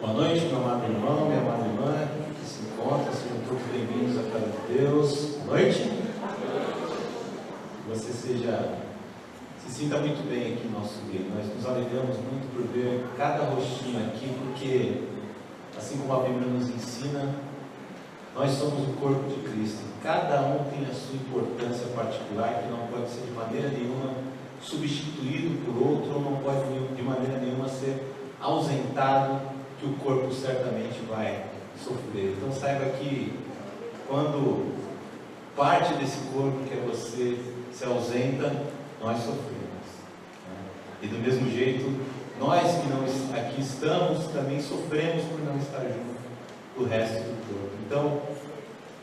Boa noite, meu amado irmão, minha amada irmã, que se encontra, sejam todos bem-vindos à casa de Deus. Boa noite. Que você se sinta muito bem aqui no nosso meio. Nós nos alegramos muito por ver cada rostinho aqui, porque, assim como a Bíblia nos ensina, nós somos o corpo de Cristo. Cada um tem a sua importância particular, que não pode ser de maneira nenhuma substituído por outro, ou não pode de maneira nenhuma ser ausentado, que o corpo certamente vai sofrer. Então saiba que quando parte desse corpo, que é você, se ausenta, nós sofremos, né? E do mesmo jeito, nós que não aqui estamos, também sofremos por não estar junto do resto do corpo. Então,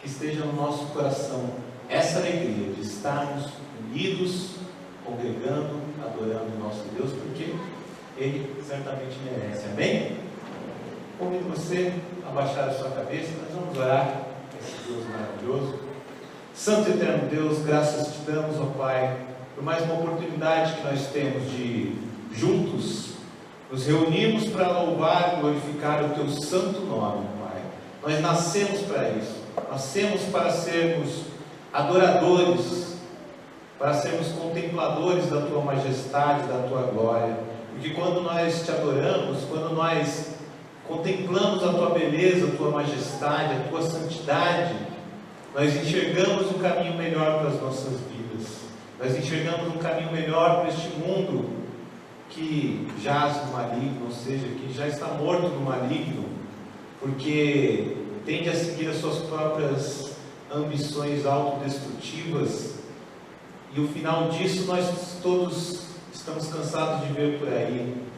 que esteja no nosso coração essa alegria de estarmos unidos, congregando, adorando o nosso Deus, porque Ele certamente merece. Amém? Convido você a baixar a sua cabeça. Nós vamos orar a esse Deus maravilhoso. Santo e eterno Deus, graças te damos, ó Pai, por mais uma oportunidade que nós temos de juntos nos reunirmos para louvar e glorificar o teu santo nome, Pai. Nós nascemos para isso, nascemos para sermos adoradores, para sermos contempladores da tua majestade, da tua glória, porque quando nós te adoramos, quando nós contemplamos a tua beleza, a tua majestade, a tua santidade, nós enxergamos um caminho melhor para as nossas vidas, nós enxergamos um caminho melhor para este mundo que jaz no maligno, ou seja, que já está morto no maligno, porque tende a seguir as suas próprias ambições autodestrutivas, e o final disso nós todos estamos cansados de ver por aí.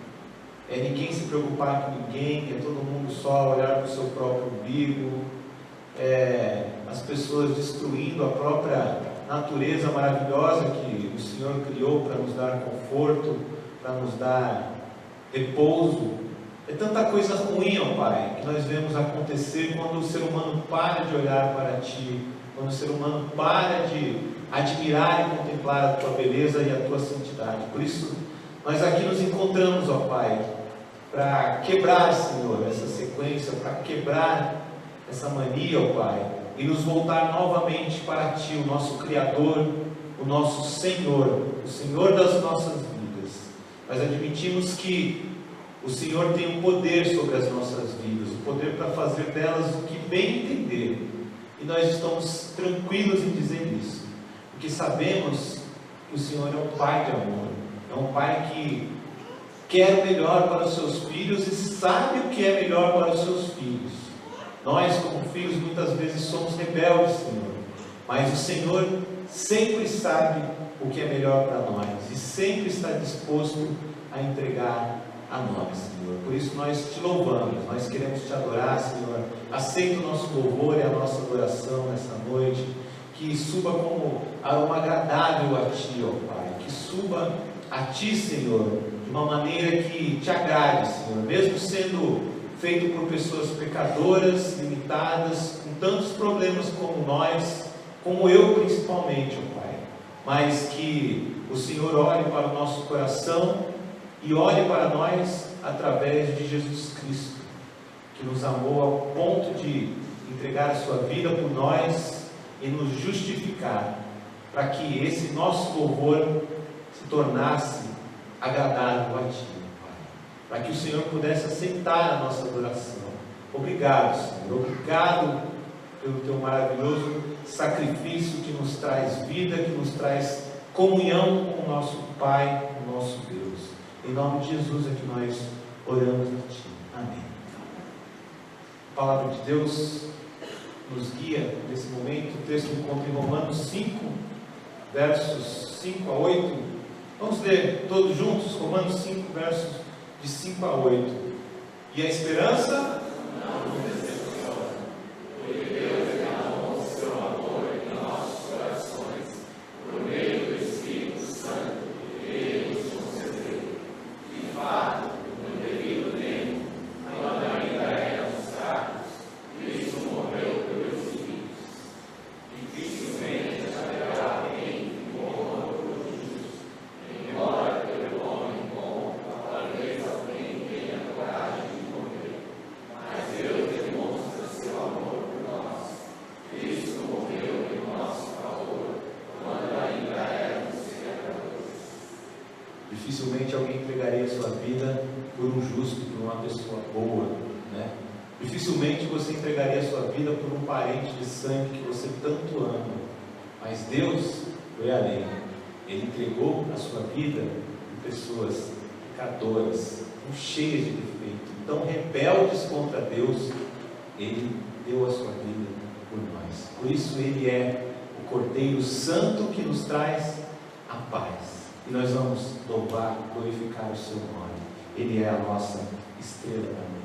É ninguém se preocupar com ninguém, é todo mundo só olhar para o seu próprio umbigo, as pessoas destruindo a própria natureza maravilhosa que o Senhor criou para nos dar conforto, para nos dar repouso. É tanta coisa ruim, ó Pai, que nós vemos acontecer quando o ser humano para de olhar para Ti, quando o ser humano para de admirar e contemplar a Tua beleza e a Tua santidade. Por isso, nós aqui nos encontramos, ó Pai, para quebrar, Senhor, essa sequência, para quebrar essa mania, ó Pai, e nos voltar novamente para Ti, o nosso Criador, o nosso Senhor, o Senhor das nossas vidas. Nós admitimos que o Senhor tem o poder sobre as nossas vidas, o poder para fazer delas o que bem entender, e nós estamos tranquilos em dizer isso, porque sabemos que o Senhor é um Pai de amor, é um Pai que quer o melhor para os seus filhos e sabe o que é melhor para os seus filhos. Nós, como filhos, muitas vezes somos rebeldes, Senhor, mas o Senhor sempre sabe o que é melhor para nós e sempre está disposto a entregar a nós, Senhor. Por isso nós te louvamos, nós queremos te adorar, Senhor. Aceita o nosso louvor e a nossa adoração nessa noite, que suba como aroma agradável a Ti, ó Pai, que suba a Ti, Senhor, de uma maneira que te agrade, Senhor, mesmo sendo feito por pessoas pecadoras, limitadas, com tantos problemas como nós, como eu principalmente, ó Pai, mas que o Senhor olhe para o nosso coração e olhe para nós através de Jesus Cristo, que nos amou ao ponto de entregar a sua vida por nós e nos justificar, para que esse nosso louvor se tornasse agradável a Ti, Pai, para que o Senhor pudesse aceitar a nossa adoração. Obrigado, Senhor, obrigado pelo Teu maravilhoso sacrifício que nos traz vida, que nos traz comunhão com o nosso Pai, o nosso Deus. Em nome de Jesus é que nós oramos a Ti. Amém. A palavra de Deus nos guia nesse momento. O texto encontra em Romanos 5, versos 5 a 8. Vamos ler todos juntos, Romanos 5, versos de 5 a 8. E a esperança? Não decepciona, porque Deus derramou o seu amor em nossos corações, por meio do Espírito Santo que Ele nos concedeu. De fato, no devido tempo, quando ainda éramos fracos, Cristo morreu pelos ímpios. Dificilmente haverá alguém que morra por justo, embora pelo homem bom, talvez alguém tenha coragem de morrer. por um justo, por uma pessoa boa, né? Dificilmente você entregaria a sua vida por um parente de sangue que você tanto ama. Mas Deus foi além. Ele entregou a sua vida por pessoas pecadoras, cheias de defeito, tão rebeldes contra Deus. Ele deu a sua vida por nós. Por isso Ele é o Cordeiro Santo que nos traz a paz. E nós vamos louvar, glorificar o seu nome. Ele é a nossa estrela da manhã.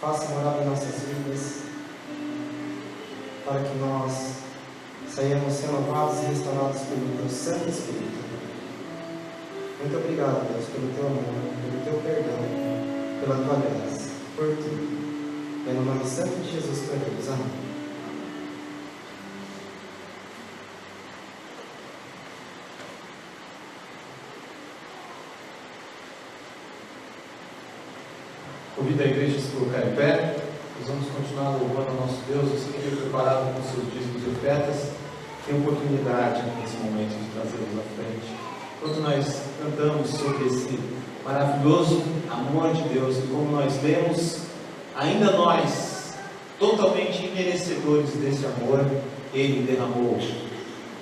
faça morada em nossas vidas, para que nós saiamos renovados e restaurados pelo Teu Santo Espírito. Muito obrigado, Deus, pelo Teu amor, pelo Teu perdão, pela Tua graça, por tudo. É no nome santo de Jesus que oramos. Amém. Convido a igreja a se colocar em pé. Nós vamos continuar louvando ao nosso Deus. Você que é preparado com seus dízimos e ofertas, tem oportunidade nesse momento de trazê-los à frente. Quando nós cantamos sobre esse maravilhoso amor de Deus, e como nós lemos, ainda nós, totalmente imerecedores desse amor, Ele derramou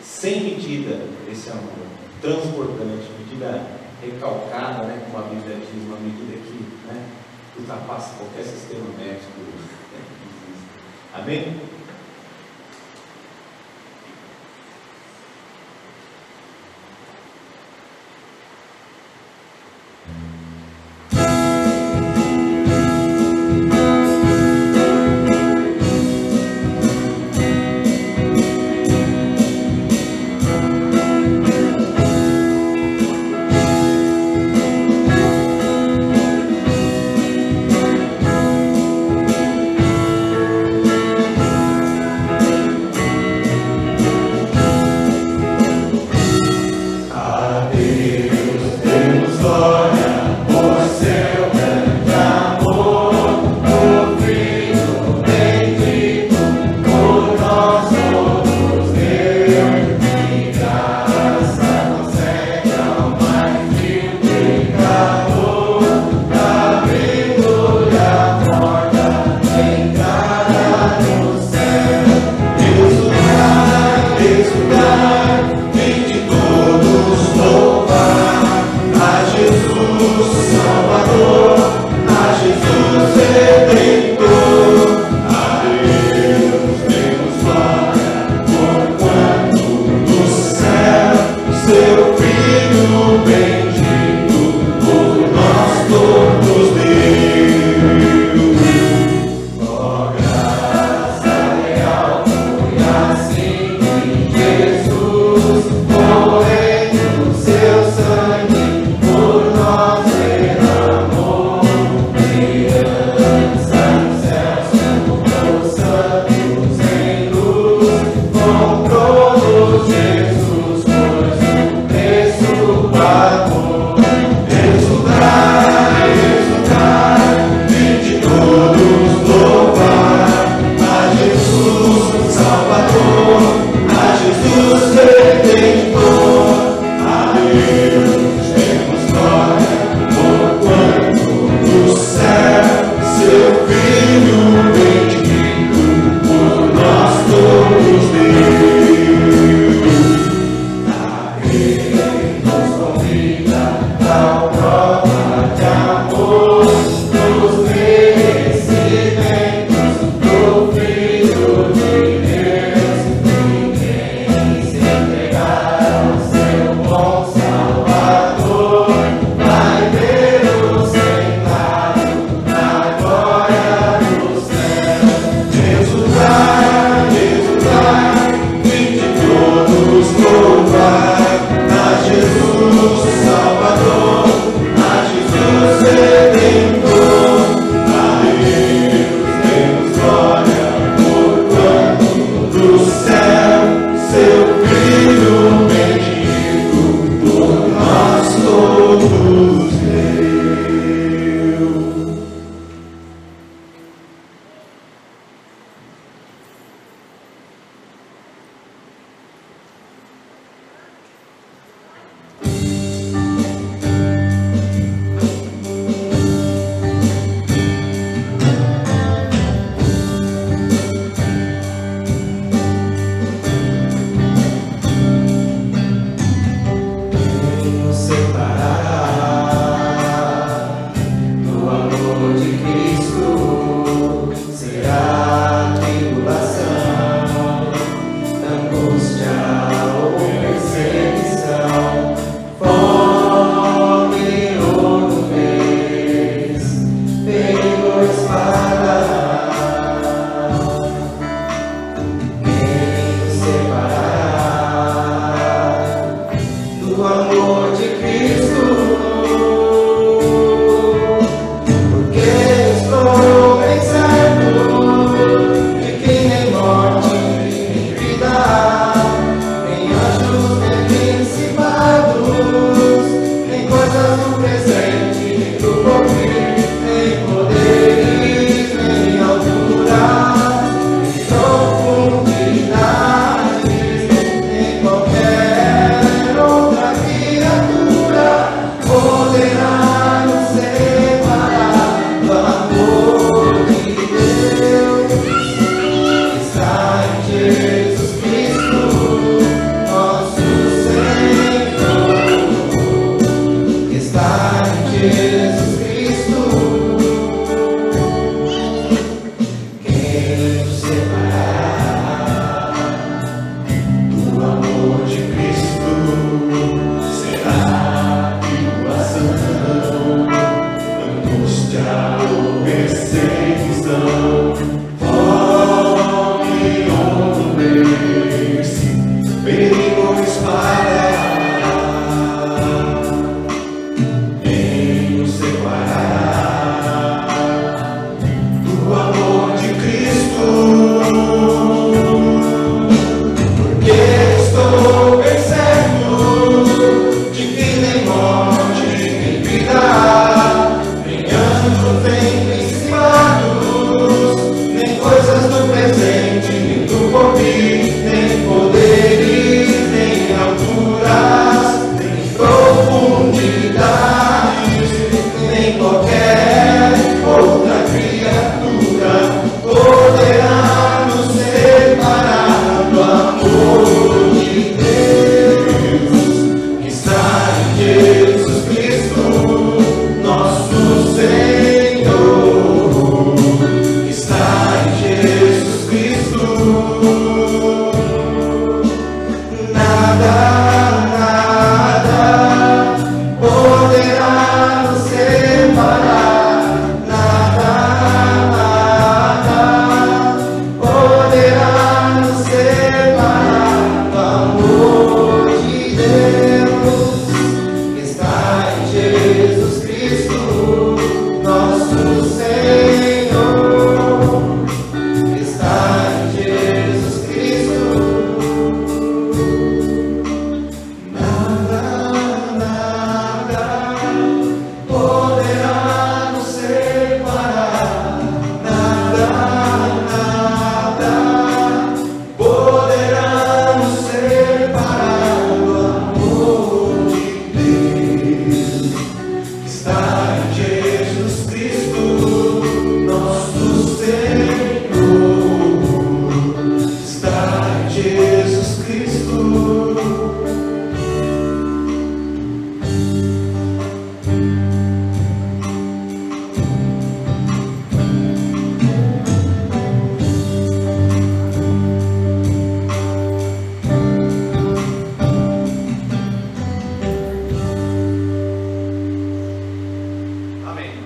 sem medida esse amor, transbordante, medida recalcada, como a Bíblia diz, uma medida que ultrapassa qualquer sistema médico que existe. Amém?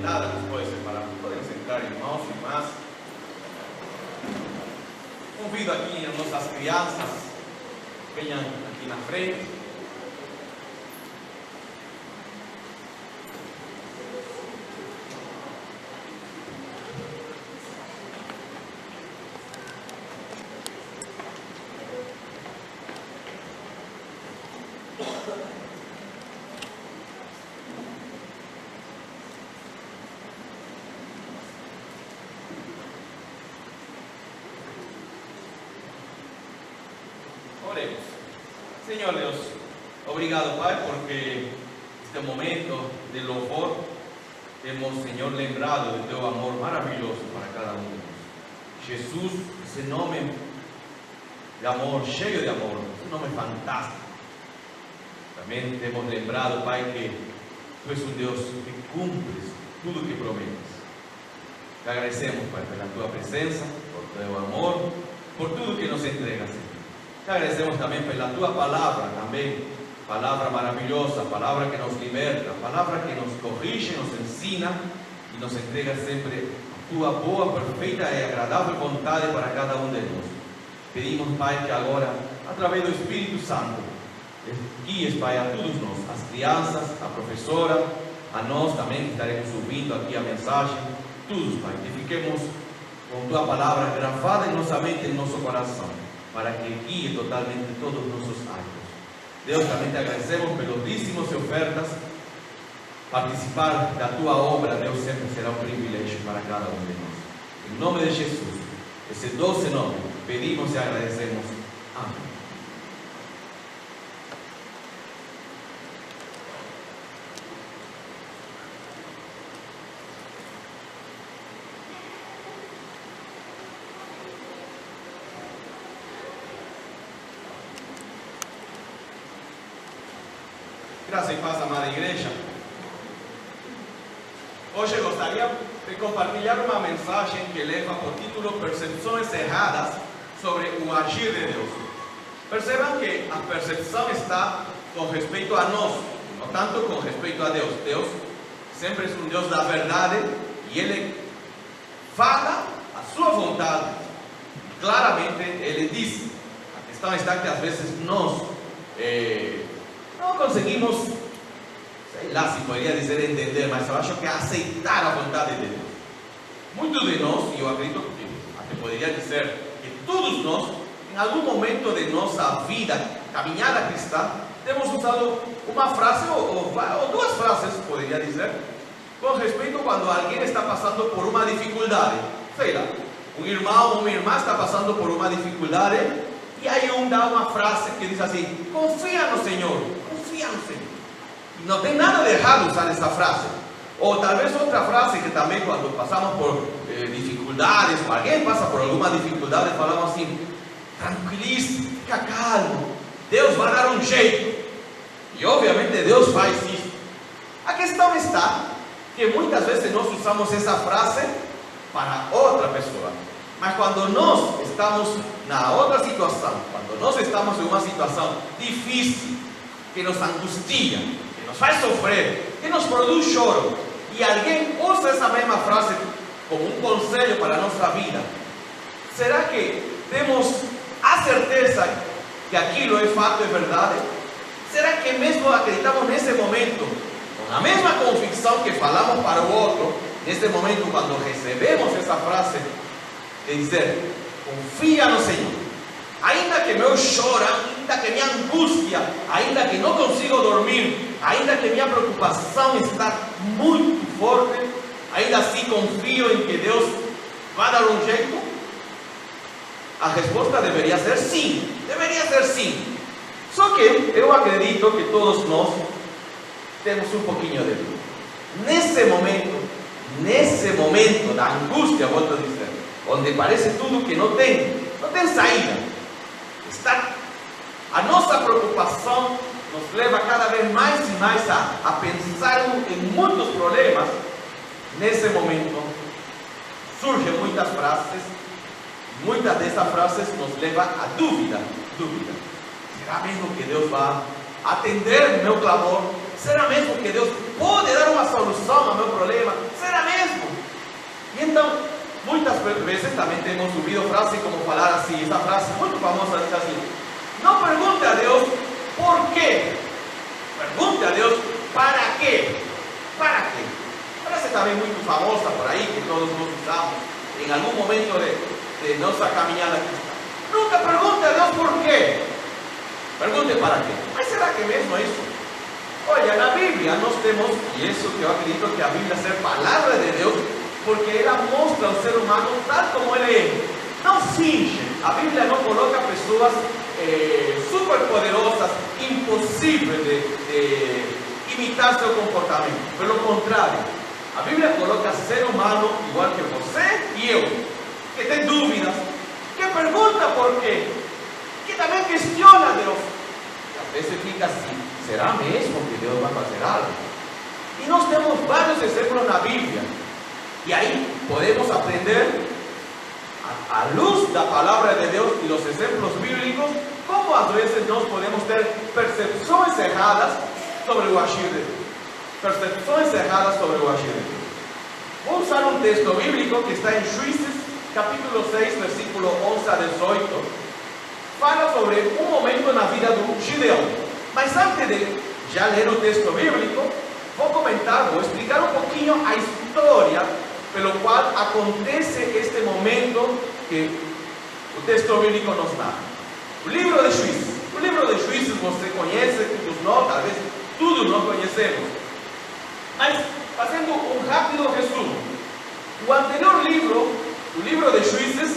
nada nos pode separar. Podem sentar, irmãos e irmãs. Convido aqui as nossas crianças, venham aqui na frente. Oremos. Senhor Deus, obrigado, Pai, porque este momento de louvor hemos, Senhor, lembrado de teu amor maravilhoso para cada um de nós. Jesus, esse nome de amor, cheio de amor, esse nome fantástico. Também temos lembrado, Pai, que tu és um Deus que cumpres tudo o que prometes. Te agradecemos, Pai, pela tua presença, por teu amor, por tudo que nos entregas. Te agradecemos também pela tua palavra, também, palavra maravilhosa, palavra que nos liberta, palavra que nos corrige, nos ensina e nos entrega sempre a tua boa, perfeita e agradável vontade para cada um de nós. Pedimos, Pai, que agora, através do Espírito Santo, guies, Pai, a todos nós, as crianças, a professora, a nós também que estaremos ouvindo aqui a mensagem, todos, Pai, que fiquemos com tua palavra gravada em nossa mente e em nosso coração, para que guie totalmente todos os nossos atos. Deus, também te agradecemos pelos dízimos e ofertas. Participar da tua obra, Deus, sempre será um privilégio para cada um de nós. Em nome de Jesus, esse doce nome, pedimos e agradecemos. Amém. Graça e paz, amada igreja. Hoje gostaria de compartilhar uma mensagem que leva por título Percepções Erradas sobre o agir de Deus. Percebam que a percepção está com respeito a nós, não tanto com respeito a Deus. Deus sempre é um Deus da verdade e Ele fala a sua vontade. Claramente Ele diz. A questão está que às vezes nós não conseguimos, sei lá se poderia dizer entender, mas eu acho que aceitar a vontade de Deus. Muitos de nós, e eu acredito que até poderia dizer que todos nós, em algum momento de nossa vida, caminhada cristã, temos usado uma frase ou duas frases, poderia dizer, com respeito quando alguém está passando por uma dificuldade. Sei lá, um irmão ou uma irmã está passando por uma dificuldade, e aí dá uma frase que diz assim: confia no Senhor, confia no Senhor. E não tem nada de errado usar essa frase. Ou talvez outra frase que também, quando passamos por dificuldades, ou alguém passa por alguma dificuldade, falamos assim: tranquilize, fica calmo, Deus vai dar um jeito. E obviamente Deus faz isso. A questão está que muitas vezes nós usamos essa frase para outra pessoa. Mas quando nós estamos na outra situação, quando nós estamos em uma situação difícil, que nos angustia, que nos faz sofrer, que nos produz choro, e alguém usa essa mesma frase como um conselho para a nossa vida, será que temos a certeza que aquilo é fato, é verdade? Será que mesmo acreditamos nesse momento, com a mesma convicção que falamos para o outro, nesse momento quando recebemos essa frase, de dizer, confia no Senhor, ainda que meu choro, ainda que minha angústia, ainda que não consigo dormir, ainda que minha preocupação está muito forte, ainda assim confio em que Deus vai dar um jeito? A resposta deveria ser sim, deveria ser sim. Só que eu acredito que todos nós temos um pouquinho de dúvida. Nesse momento da angústia, volto a dizer, onde parece tudo que não tem saída, a nossa preocupação nos leva cada vez mais e mais a pensar em muitos problemas. Nesse momento surgem muitas frases, muitas dessas frases nos levam a dúvida. Será mesmo que Deus vai atender meu clamor? Será mesmo que Deus pode dar uma solução ao meu problema? Será mesmo? E então, muitas vezes também temos ouvido frases como falar assim, essa frase muito famosa diz assim: não pergunte a Deus por quê, pergunte a Deus para quê. Para quê? Frase também muito famosa por aí, que todos nós usamos em algum momento de nossa caminhada cristã. Nunca pergunte a Deus por quê, pergunte para quê. Mas será que mesmo isso? Olha, na Bíblia nós temos, e isso que eu acredito que a Bíblia é palavra de Deus, porque ela mostra o ser humano tal como ele é. Não finge. A Bíblia não coloca pessoas super poderosas, impossíveis de imitar seu comportamento. Pelo contrário, a Bíblia coloca ser humano igual que você e eu, que tem dúvidas, que pergunta por quê, que também questiona a Deus. E às vezes fica assim: será mesmo que Deus vai fazer algo? E nós temos vários exemplos na Bíblia. E aí podemos aprender, à luz da palavra de Deus e dos exemplos bíblicos, como às vezes nós podemos ter percepções erradas sobre o agir de Deus. Percepções erradas sobre o agir de Deus. Vou usar um texto bíblico que está em Juízes, capítulo 6, versículo 11 a 18. Fala sobre um momento na vida do Gideão. Mas antes de já ler o texto bíblico, vou comentar, vou explicar um pouquinho a história pelo qual acontece este momento que o texto bíblico nos dá. O livro de Juízes. O livro de Juízes você conhece, todos nós, talvez todos nós conhecemos. Mas, fazendo um rápido resumo, o anterior livro, o livro de Juízes,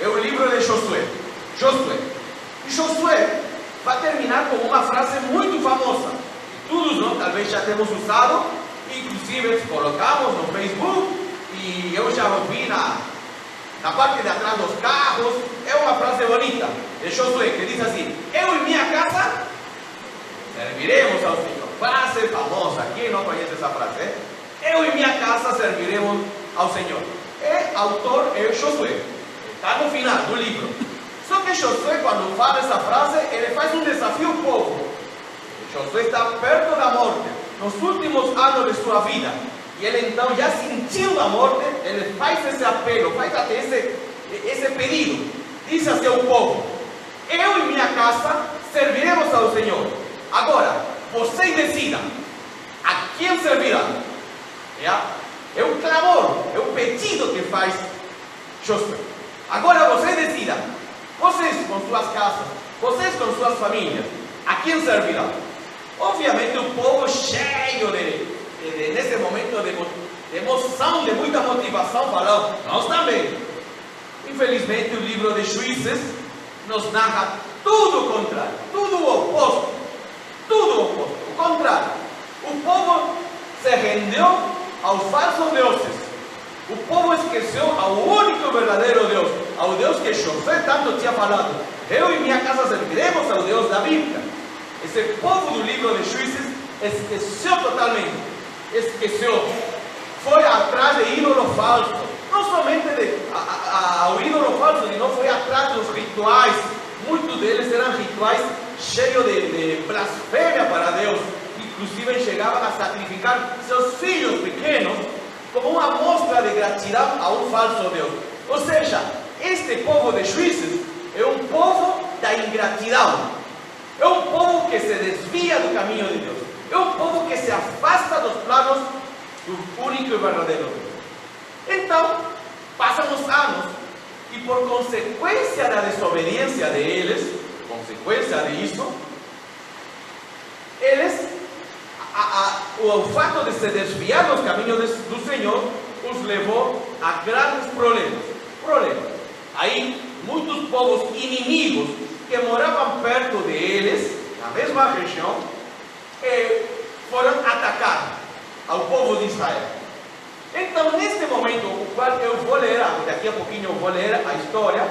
é o livro de Josué. E Josué vai terminar com uma frase muito famosa. Todos nós talvez já temos usado, inclusive colocamos no Facebook, e eu já ouvi na parte de atrás dos carros. É uma frase bonita de Josué que diz assim: eu e minha casa serviremos ao Senhor. Frase famosa, quem não conhece essa frase? Eu e minha casa serviremos ao Senhor. Autor é Josué, está no final do livro. Só que Josué, quando fala essa frase, ele faz um desafio ao povo. Josué está perto da morte, nos últimos anos de sua vida. E ele então, já sentindo a morte, ele faz esse apelo, faz até esse pedido. Diz assim ao povo: eu e minha casa serviremos ao Senhor. Agora, vocês decidam a quem servirão. É o clamor, é o pedido que faz Josué. Agora vocês decidam. Vocês com suas casas, vocês com suas famílias, a quem servirão? Obviamente o povo cheio nesse momento de emoção, de muita motivação, falou: nós também. Infelizmente o livro de Juízes nos narra tudo o contrário, tudo o oposto. Tudo o oposto, o contrário. O povo se rendeu aos falsos deuses. O povo esqueceu ao único verdadeiro Deus, ao Deus que Josué tanto tinha falado: eu e minha casa serviremos ao Deus da Bíblia. Esse povo do livro de Juízes esqueceu totalmente. Esqueceu. Foi atrás de ídolo falso. Não somente ao ídolo falso, não foi atrás dos rituais. Muitos deles eram rituais cheios de blasfêmia para Deus. Inclusive chegavam a sacrificar seus filhos pequenos como uma mostra de gratidão a um falso Deus. Ou seja, este povo de Juízes é um povo da ingratidão. É um povo que se desvia do caminho de Deus. É um povo que se afasta dos planos do único e verdadeiro Deus. Então, passam os anos e por consequência da desobediência deles, consequência disso, eles, o fato de se desviar dos caminhos do Senhor, os levou a grandes problemas. Aí, muitos povos inimigos que moravam perto deles, na mesma região, foram atacar ao povo de Israel. Então, neste momento, o qual eu vou ler, daqui a pouquinho eu vou ler a história,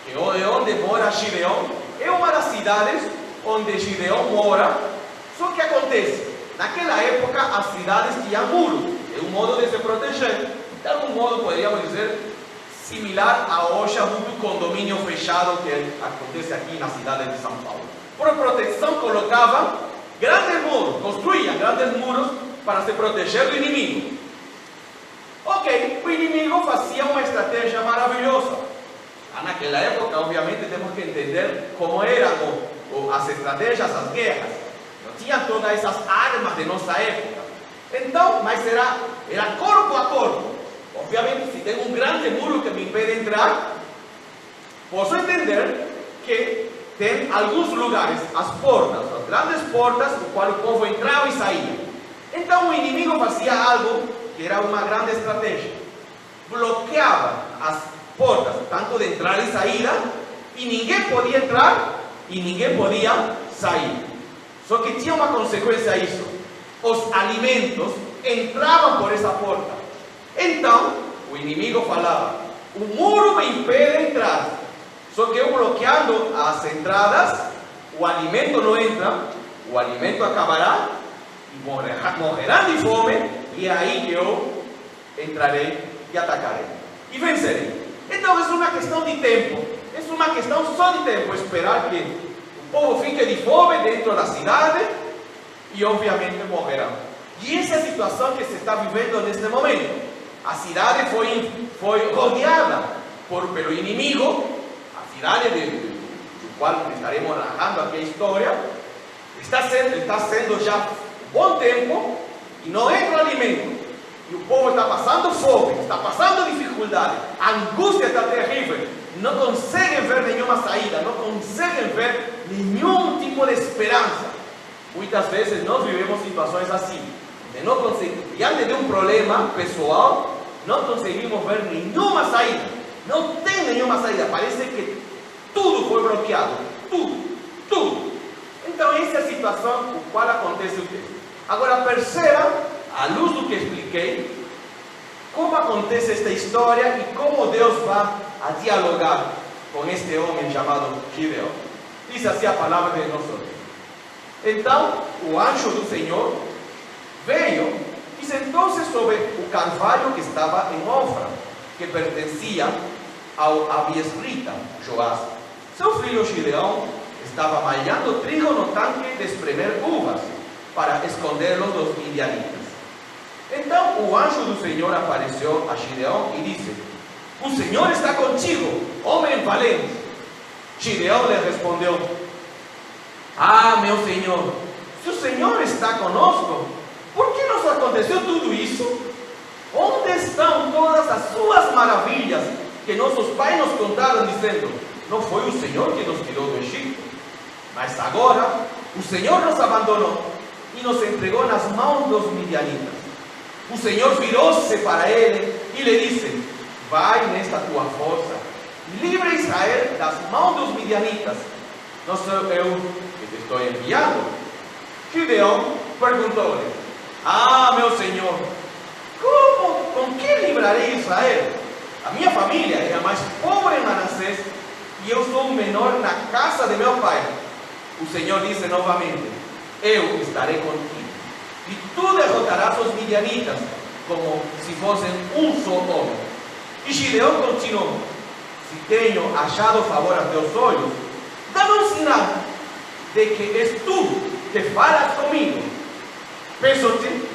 que é onde mora Gideão, é uma das cidades onde Gideão mora. Só que acontece, naquela época as cidades tinham muros, é um modo de se proteger. De algum modo, poderíamos dizer, similar a hoje muito condomínio fechado que acontece aqui na cidade de São Paulo. Por proteção colocavam grandes muros, construíam grandes muros para se proteger do inimigo. Ok, o inimigo fazia uma estratégia maravilhosa. Naquela época, obviamente, temos que entender como eram as estratégias, as guerras. Não tinha todas essas armas de nossa época. Então, mas era corpo a corpo. Obviamente, se tem um grande muro que me impede entrar, posso entender que tem alguns lugares, as grandes portas, no qual o povo entrava e saía. Então, o inimigo fazia algo que era uma grande estratégia. Bloqueava as portas, tanto de entrada e saída, e ninguém podia entrar e ninguém podia sair. Só que tinha uma consequência a isso. Os alimentos entravam por essa porta. Então, o inimigo falava: o muro me impede entrar. Só que eu bloqueando as entradas, o alimento não entra, o alimento acabará, e morrerão de fome, e é aí que eu entrarei e atacarei. E vencerei. Então, é uma questão de tempo. É uma questão só de tempo. Esperar que o povo fique de fome dentro da cidade, e obviamente morrerão. E essa é a situação que se está vivendo neste momento. A cidade foi rodeada pelo inimigo. A cidade do qual estaremos narrando aqui a história está sendo já um bom tempo e não entra alimento. E o povo está passando fome, está passando dificuldade, a angústia está terrível. Não conseguem ver nenhuma saída, não conseguem ver nenhum tipo de esperança. Muitas vezes nós vivemos situações assim, de não conseguir, diante de um problema pessoal, não conseguimos ver nenhuma saída. Não tem nenhuma saída, parece que tudo foi bloqueado, tudo. Então essa é a situação no qual acontece o texto. Agora perceba, à luz do que expliquei, como acontece esta história e como Deus vai a dialogar com este homem chamado Gideão. Diz assim a palavra de nosso Deus. Então o anjo do Senhor veio e sentou-se sobre o carvalho que estava em Ofra, que pertencia ao abiesrita Joás. Seu filho Gideão estava malhando trigo no tanque de espremer uvas, para escondê-los dos midianitas. Então o anjo do Senhor apareceu a Gideão e disse: o Senhor está contigo, homem valente. Gideão lhe respondeu: meu Senhor, se o Senhor está conosco, por que nos aconteceu tudo isso? Onde estão todas as suas maravilhas que nossos pais nos contaram, dizendo: não foi o Senhor que nos tirou do Egito? Mas agora o Senhor nos abandonou e nos entregou nas mãos dos midianitas. O Senhor virou-se para ele e lhe disse: vai nesta tua força, livra Israel das mãos dos midianitas. Não sou eu que te estou enviando? Gideão perguntou-lhe: meu Senhor, com que livrarei Israel? A minha família é a mais pobre em Manassés e eu sou o menor na casa de meu pai. O Senhor disse novamente: eu estarei contigo, e tu derrotarás os midianitas, como se fossem um só homem. E Gideão continuou: se tenho achado favor a teus olhos, dá-me um sinal de que és tu que falas comigo. Peço-te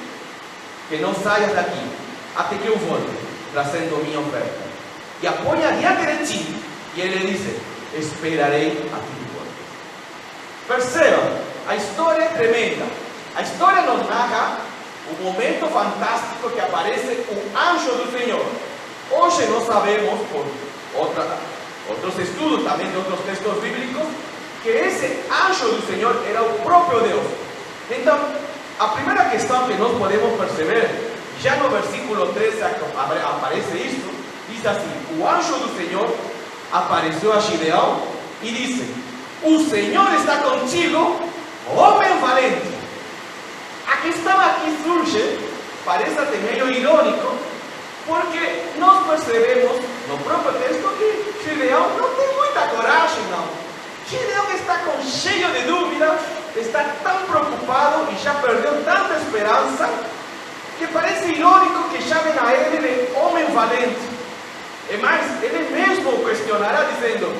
que não saias daqui, até que eu volte, trazendo minha oferta, e a ponha diante de ti. E ele disse: esperarei a ti. Perceba, a história é tremenda. A história nos narra o momento fantástico que aparece o anjo do Senhor. Hoje nós sabemos, por outros estudos também de outros textos bíblicos, que esse anjo do Senhor era o próprio Deus. Então, a primeira questão que nós podemos perceber, já no versículo 13 aparece isso, diz assim: o anjo do Senhor apareceu a Gideão e disse: o Senhor está contigo, homem valente. A questão aqui surge, parece até meio irônico, porque nós percebemos no próprio texto que Gideão não tem muita coragem, não. Gideão está cheio de dúvida, está tão preocupado e já perdeu tanta esperança, que parece irônico que chamem a ele de homem valente. E mais, ele mesmo questionará dizendo: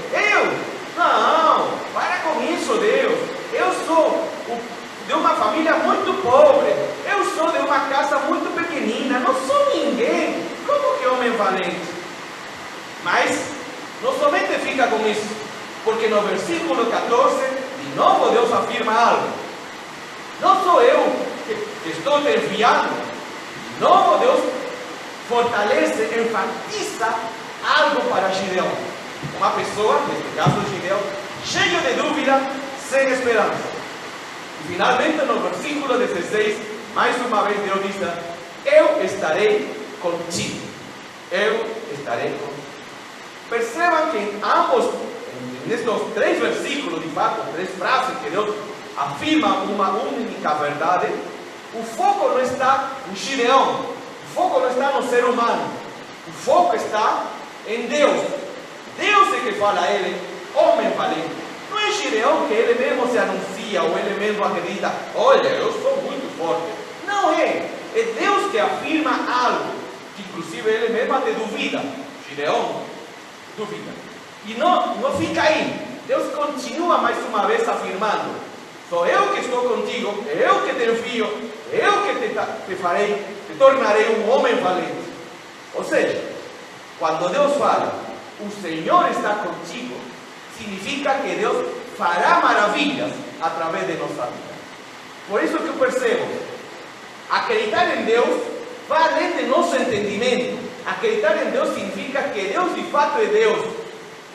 não, para com isso, Deus. Eu sou de uma família muito pobre. Eu sou de uma casa muito pequenina, não sou ninguém. Como que homem valente? Mas não somente fica com isso, porque no versículo 14, de novo Deus afirma algo. Não sou eu que estou te enviando. De novo Deus fortalece, enfatiza algo para Gideão. Uma pessoa, neste caso Gideão, cheio de dúvida, sem esperança. E finalmente no versículo 16, mais uma vez Deus diz: eu estarei contigo. Eu estarei contigo. Percebam que em ambos, nestes 3 versículos, de fato, 3 frases que Deus afirma uma única verdade, o foco não está em Gideão, o foco não está no ser humano, o foco está em Deus. Deus é que fala a ele, homem valente. Não é Gideão que ele mesmo se anuncia, ou ele mesmo acredita, olha, eu sou muito forte. Não é, é Deus que afirma algo, que inclusive ele mesmo até duvida. Gideão duvida. E não fica aí. Deus continua mais uma vez afirmando: sou eu que estou contigo, eu que te envio, eu que te tornarei um homem valente. Ou seja, quando Deus fala, o Senhor está contigo, significa que Deus fará maravilhas através de nossa vida. Por isso que eu percebo, acreditar em Deus vai além de nosso entendimento. Acreditar em Deus significa que Deus de fato é Deus.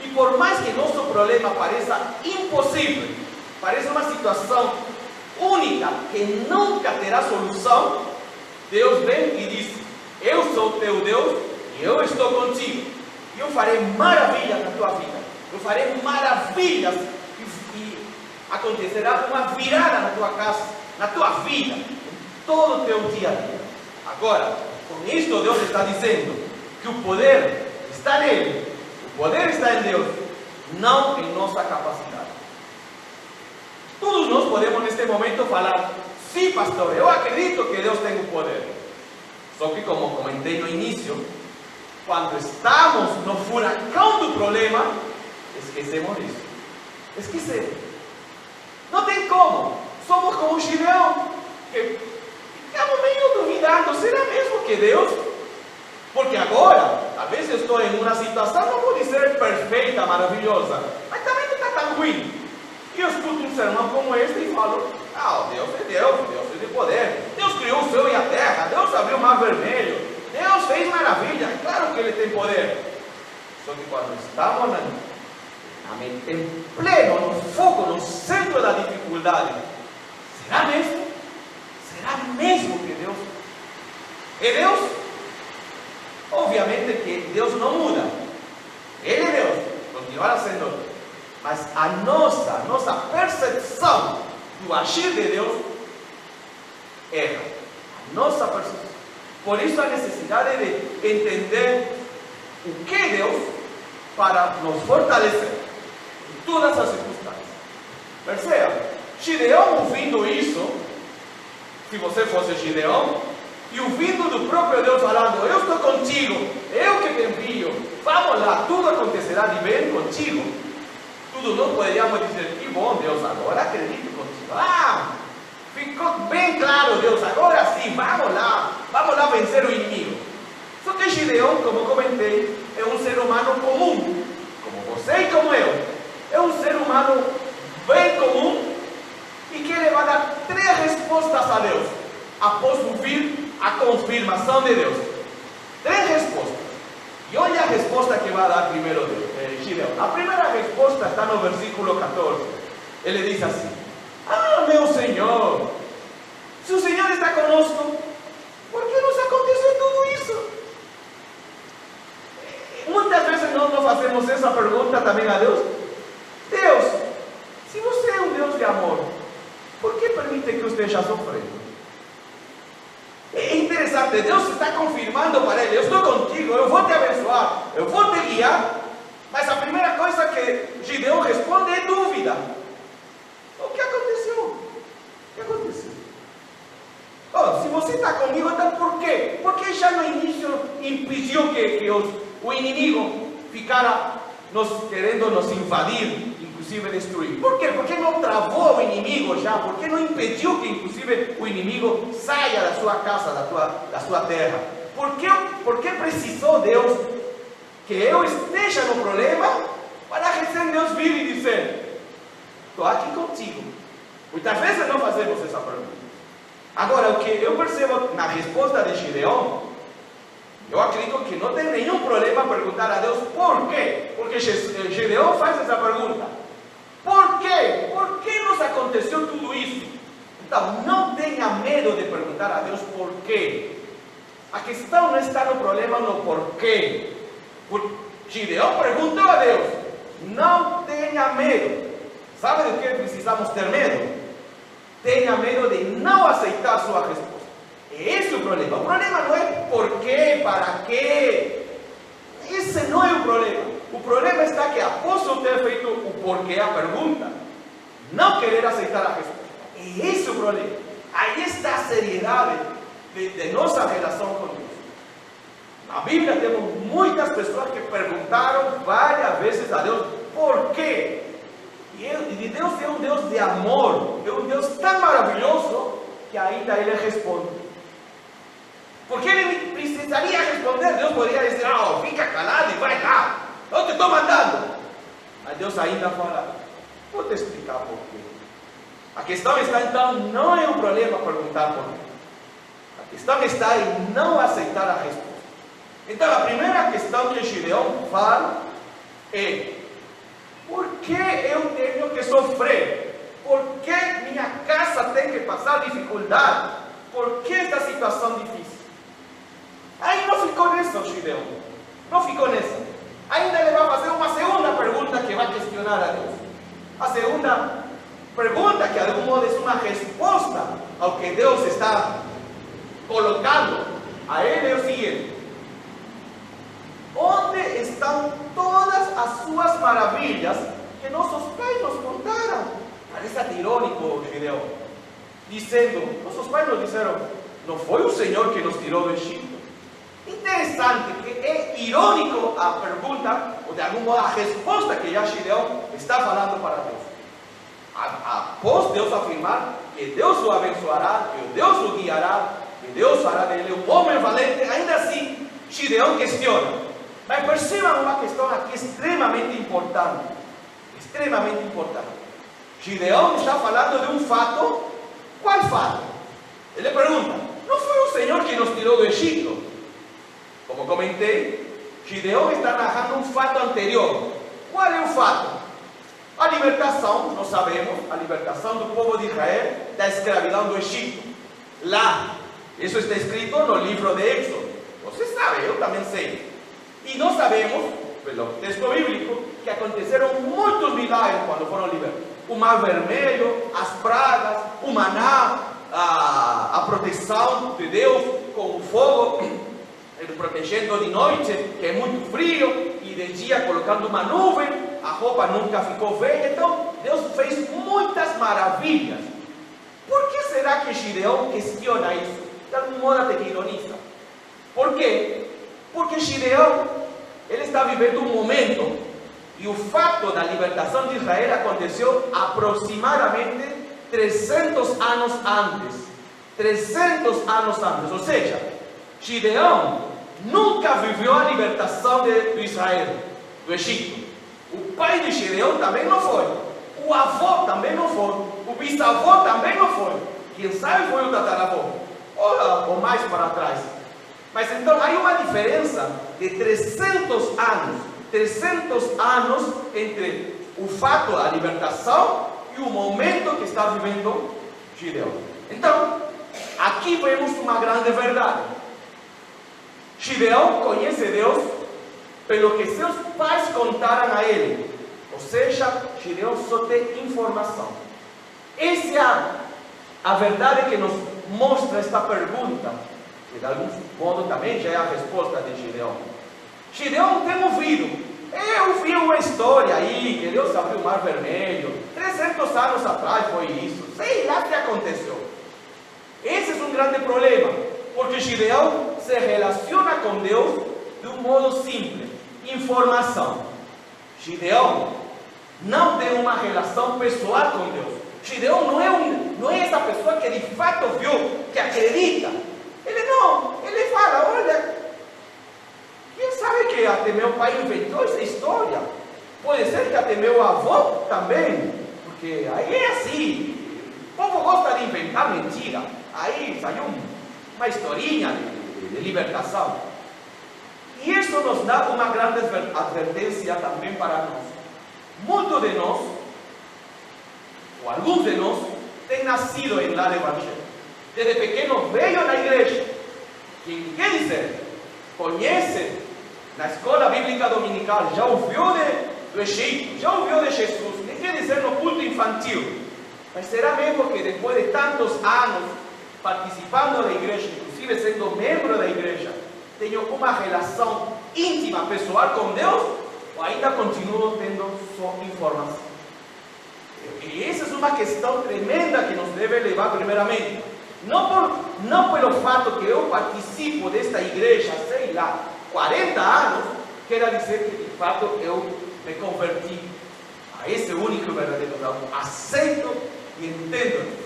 E por mais que nosso problema pareça impossível, pareça uma situação única, que nunca terá solução, Deus vem e diz: eu sou teu Deus e eu estou contigo. E eu farei maravilhas na tua vida. Eu farei maravilhas e acontecerá uma virada na tua casa, na tua vida, em todo o teu dia a dia. Agora, com isto Deus está dizendo que o poder está nele, o poder está em Deus, não em nossa capacidade. Todos nós podemos neste momento falar: sim, pastor, eu acredito que Deus tem o poder. Só que, como comentei no início, quando estamos no furacão do problema, esquecemos disso. Esquecemos. Não tem como. Somos como Gideão, que ficamos meio duvidando: será mesmo que Deus? Porque agora, às vezes eu estou em uma situação, não vou dizer perfeita, maravilhosa, mas também não está tão ruim. E eu escuto um sermão como este e falo: Deus é Deus, Deus é de poder. Deus criou o céu e a terra, Deus abriu o mar vermelho, Deus fez maravilha, é claro que Ele tem poder. Só que quando estamos em pleno, no foco, no centro da dificuldade, será mesmo? Será mesmo que Deus é Deus? Obviamente que Deus não muda. Ele é Deus, continuará sendo Deus. Mas a nossa percepção do agir de Deus erra. A nossa percepção. Por isso a necessidade de entender o que é Deus para nos fortalecer em todas as circunstâncias. Perceba, Gideão ouvindo isso, se você fosse Gideão, e ouvindo do próprio Deus falando: eu estou contigo, eu que te envio, vamos lá, tudo acontecerá de bem contigo. Tudo não poderíamos dizer: que bom, Deus, agora acredito contigo. Ficou bem claro, Deus, agora sim, vamos lá vencer o inimigo. Só que Gideão, como comentei, é um ser humano comum, como você e como eu. É um ser humano bem comum e que ele vai dar 3 respostas a Deus após ouvir a confirmação de Deus. 3 respostas. E olha a resposta que vai dar primeiro Gideão. A primeira resposta está no versículo 14. Ele diz assim: meu Senhor, se o Senhor está conosco, por que nos aconteceu tudo isso? Muitas vezes nós não fazemos essa pergunta também a Deus. Deus, se você é um Deus de amor, por que permite que eu esteja sofrendo? É interessante, Deus está confirmando para ele: eu estou contigo, eu vou te abençoar, eu vou te guiar. Mas a primeira coisa que Gideão responde é dúvida. O que aconteceu? O que aconteceu? Se você está comigo, então por quê? Porque já no início impediu que o inimigo ficara querendo nos invadir, inclusive destruir. ¿Por quê? Porque não travou o inimigo já, porque não impediu que inclusive o inimigo saia da sua casa, da sua terra. Por que precisou Deus que eu esteja no problema para recém Deus vir e dizer: estou aqui contigo? Muitas vezes não fazemos essa pergunta. Agora, o que eu percebo na resposta de Gideão, eu acredito que não tem nenhum problema perguntar a Deus por quê. Porque Gideão faz essa pergunta: por quê? Por que nos aconteceu tudo isso? Então, não tenha medo de perguntar a Deus por quê. A questão não está no problema, no porquê. Gideão perguntou a Deus: não tenha medo. Sabe do que precisamos ter medo? Tenha medo de não aceitar sua resposta. Esse é o problema. O problema não é por quê, para quê. Esse não é o problema. O problema está que após eu ter feito o porquê, a pergunta, não querer aceitar a resposta. Esse é o problema. Aí está a seriedade de nossa relação com Deus. Na Bíblia temos muitas pessoas que perguntaram várias vezes a Deus por quê. E Deus é um Deus de amor, é um Deus tão maravilhoso que ainda Ele responde. Porque Ele precisaria responder, Deus poderia dizer: fica calado e vai lá, eu te estou mandando. Mas Deus ainda fala: vou te explicar por quê. A questão está então, não é um problema perguntar por quê. A questão está em não aceitar a resposta. Então a primeira questão que Gideão fala é: por que eu tenho que sofrer? Por que minha casa tem que passar dificuldade? Por que esta situação difícil? Aí não ficou nessa, Gideão. Não ficou nessa. Ainda ele vai fazer uma segunda pergunta que vai questionar a Deus. A segunda pergunta, que de algum modo é uma resposta ao que Deus está colocando a ele, é o seguinte: onde estão todas as suas maravilhas que nossos pais nos contaram? Parece até irônico, Gideão, dizendo: nossos pais nos disseram, não foi o Senhor que nos tirou do Egito. Interessante que é irônico a pergunta, ou de algum modo a resposta que já Gideão está falando para Deus. Após Deus afirmar que Deus o abençoará, que Deus o guiará, que Deus fará dele um homem valente, ainda assim Gideão questiona. Mas percebam uma questão aqui extremamente importante. Extremamente importante. Gideão está falando de um fato. Qual fato? Ele pergunta: não foi o Senhor que nos tirou do Egito? Como comentei, Gideão está narrando um fato anterior. Qual é o fato? A libertação, nós sabemos, a libertação do povo de Israel da escravidão do Egito. Lá, isso está escrito no livro de Êxodo. Você sabe, eu também sei. E nós sabemos, pelo texto bíblico, que aconteceram muitos milagres quando foram libertos. O mar vermelho, as pragas, o maná, a proteção de Deus com o fogo, ele protegendo de noite, que é muito frio, e de dia colocando uma nuvem, a roupa nunca ficou velha. Então, Deus fez muitas maravilhas. Por que será que Gideão questiona isso? De algum modo até que ironiza. Por quê? Porque Gideão, ele está vivendo um momento, e o fato da libertação de Israel aconteceu aproximadamente 300 anos antes. 300 anos antes, ou seja, Gideão nunca viveu a libertação de Israel, do Egito. O pai de Gideão também não foi. O avô também não foi. O bisavô também não foi. Quem sabe foi o tataravô, ou mais para trás. Mas então há uma diferença de 300 anos. 300 anos entre o fato da libertação e o momento que está vivendo Gideão. Então, aqui vemos uma grande verdade. Gideão conhece Deus pelo que seus pais contaram a ele. Ou seja, Gideão só tem informação. Essa é a verdade que nos mostra esta pergunta, que de algum modo também já é a resposta de Gideão. Gideão tem ouvido. Eu vi uma história aí, que Deus abriu o mar vermelho. 300 anos atrás foi isso. Sei lá o que aconteceu. Esse é um grande problema, porque Gideão se relaciona com Deus de um modo simples. Informação. Gideão não tem uma relação pessoal com Deus. Gideão não é essa pessoa que de fato viu, que acredita. Ele fala, olha, quem sabe que até meu pai inventou essa história? Pode ser que até meu avô também, porque aí é assim, o povo gosta de inventar mentira. Aí saiu uma historinha de libertação. E isso nos dá uma grande advertência também para nós. Muitos de nós, ou alguns de nós, têm nascido em lar evangélico. Desde pequeno veio na igreja. Quem quer dizer, conhece na escola bíblica dominical, já ouviu do Egito, já ouviu de Jesus, nem quer dizer no culto infantil. Mas será mesmo que depois de tantos anos participando da igreja, inclusive sendo membro da igreja, tenho uma relação íntima, pessoal com Deus, ou ainda continuo tendo só informação? E essa é uma questão tremenda que nos deve levar primeiramente. Não pelo fato que eu participo desta igreja, sei lá, 40 anos, quer dizer que de fato eu me converti a esse único verdadeiro Deus. Aceito e entendo.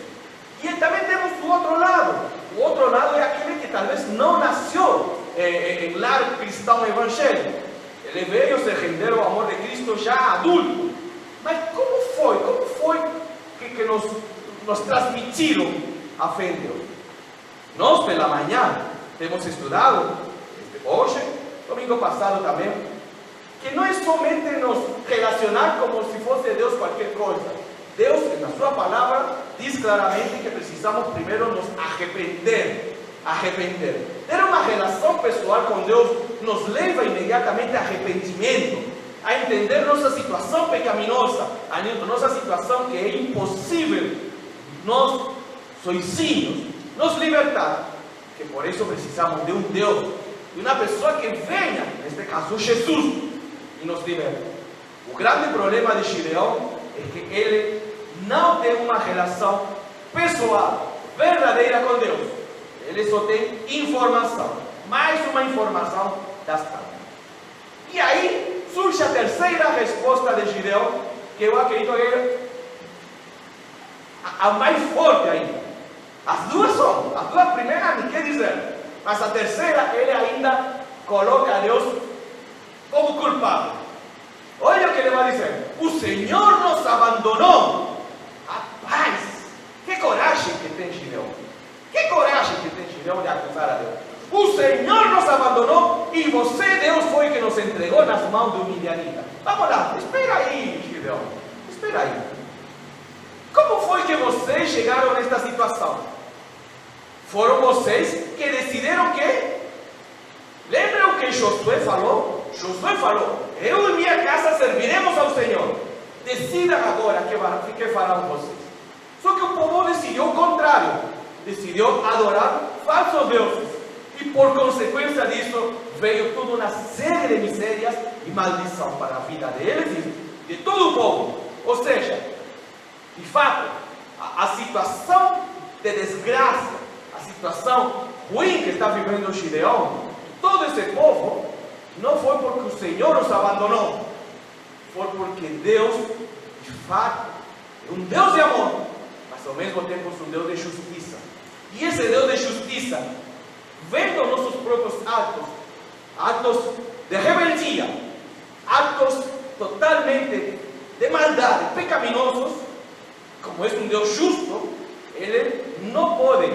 E também temos o outro lado. O outro lado é aquele que talvez não nasceu em lar cristão evangélico. Ele veio se render ao amor de Cristo já adulto. Mas como foi que nos transmitiram a fé em Deus? Nós, pela manhã, temos estudado, hoje, domingo passado também, que não é somente nos relacionar como se fosse Deus qualquer coisa. Deus, na sua palavra, diz claramente que precisamos primeiro nos arrepender. Ter uma relação pessoal com Deus nos leva imediatamente a arrependimento, a entender nossa situação pecaminosa, a nossa situação que é impossível nós, sozinhos, nos libertar. Que por isso precisamos de um Deus, de uma pessoa que venha, neste caso Jesus, e nos liberta. O grande problema de Gideão é que ele não tem uma relação pessoal, verdadeira com Deus. Ele só tem informação, mais uma informação das tábuas. E aí surge a terceira resposta de Gideão, que eu acredito que é a mais forte ainda. As duas primeiras nem quer dizer, mas a terceira ele ainda coloca a Deus como culpado. Olha o que ele vai dizer: o Senhor nos abandonou. Rapaz, que coragem que tem Gideão! Que coragem que tem Gideão de acusar a Deus. O Senhor nos abandonou e você, Deus, foi que nos entregou nas mãos do midianita. Vamos lá, espera aí, Gideão. Espera aí. Como foi que vocês chegaram nesta situação? Foram vocês que decidiram que? Lembram o que Josué falou? Josué falou: eu e minha casa serviremos ao Senhor. Decidam agora que farão vocês. Só que o povo decidiu o contrário. Decidiu adorar falsos deuses. E por consequência disso, veio toda uma série de misérias e maldição para a vida deles e de todo o povo. Ou seja, de fato, a situação de desgraça, a situação ruim que está vivendo Gideão, todo esse povo, não foi porque o Senhor os abandonou, foi porque Deus, de fato, é um Deus de amor, mas ao mesmo tempo é um Deus de justiça. E esse Deus de justiça, vendo nossos próprios atos de rebeldia, atos totalmente de maldade, pecaminosos, como é um Deus justo, Ele não pode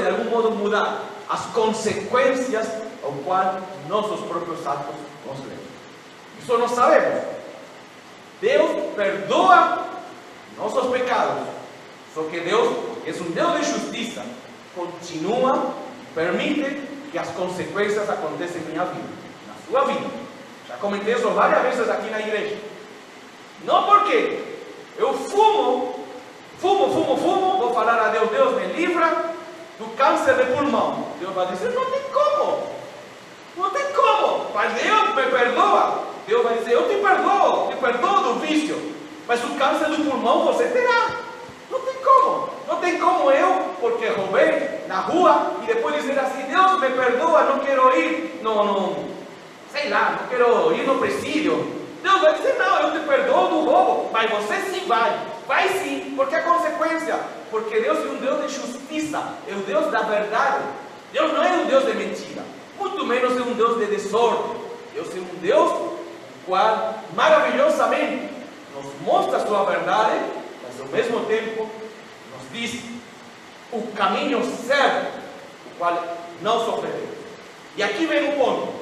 de algum modo mudar as consequências ao qual nossos próprios atos nos levam. Isso nós sabemos. Deus perdoa nossos pecados, só que Deus, que é um Deus de justiça, continua, permite que as consequências aconteçam em minha vida, na sua vida. Já comentei isso várias vezes aqui na igreja. Não porque eu fumo, vou falar a Deus: Deus me livra do câncer de pulmão. Deus vai dizer: não tem como, mas Deus me perdoa. Deus vai dizer: eu te perdoo do vício, mas o câncer do pulmão você terá. Não tem como eu, porque roubei na rua, e depois dizer assim: Deus me perdoa, não quero ir, não quero ir no presídio, Deus vai dizer, não, eu te perdoo do roubo, mas você sim vai sim, porque é consequência, porque Deus é um Deus de justiça, é o Deus da verdade. Deus não é um Deus de mentira, muito menos é um Deus de desordem. Deus é um Deus qual maravilhosamente nos mostra a sua verdade, mas ao mesmo tempo nos diz o caminho certo, o qual não sofreremos. E aqui vem o ponto: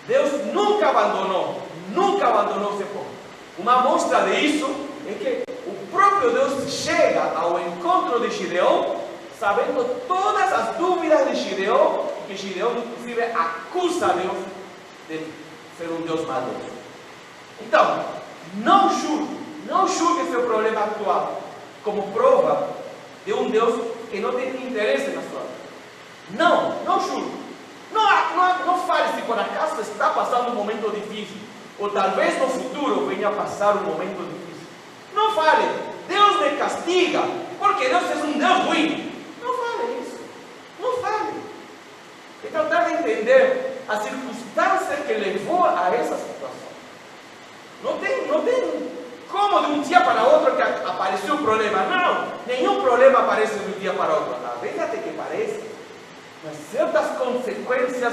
Deus nunca abandonou esse ponto. Uma amostra disso é que o próprio Deus chega ao encontro de Gideão, sabendo todas as dúvidas de Gideão, que Gideão inclusive acusa a Deus de ser um Deus maldoso. Então, não julgue seu problema atual como prova de um Deus que não tem interesse na sua vida. Não julgue. Não fale se por acaso está passando um momento difícil, ou talvez no futuro venha a passar um momento difícil. Não fale, Deus me castiga, porque Deus é um Deus ruim. Não fale isso. Não fale. É tratar de entender a circunstância que levou a essa situação. Não tem como de um dia para outro que apareceu um problema. Não, nenhum problema aparece de um dia para outro. Às vezes até que parece, mas certas consequências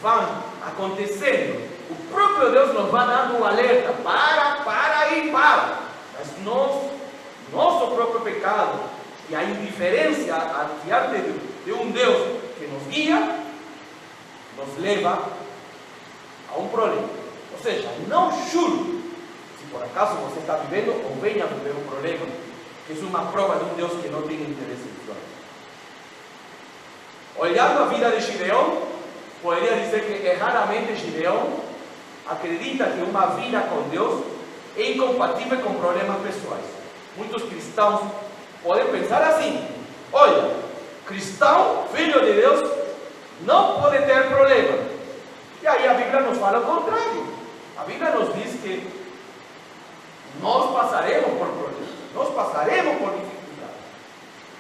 vão acontecendo. O próprio Deus nos vai dando um alerta: para. Mas nosso próprio pecado e a indiferença diante de um Deus que nos guia, nos leva a um problema. Ou seja, não julgue se por acaso você está vivendo ou venha a viver um problema, que é uma prova de um Deus que não tem interesse em sua vida. Olhando a vida de Gideão, poderia dizer que erradamente Gideão acredita que uma vida com Deus é incompatível com problemas pessoais. Muitos cristãos podem pensar assim: olha, cristão, filho de Deus, não pode ter problema. E aí a Bíblia nos fala o contrário. A Bíblia nos diz que nós passaremos por problemas, nós passaremos por dificuldades,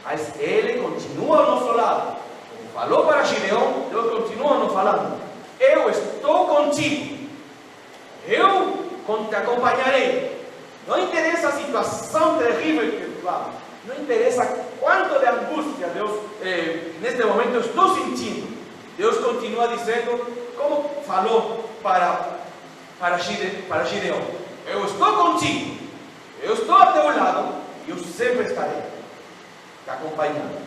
mas Ele continua ao nosso lado. Como falou para Gideão, Deus continua nos falando: eu estou contigo, eu te acompanharei. Não interessa a situação terrível que tu vá, não interessa quanto de angústia Deus neste momento eu estou sentindo. Deus continua dizendo, como falou para Gideão: eu estou contigo, eu estou ao teu lado e eu sempre estarei te acompanhando.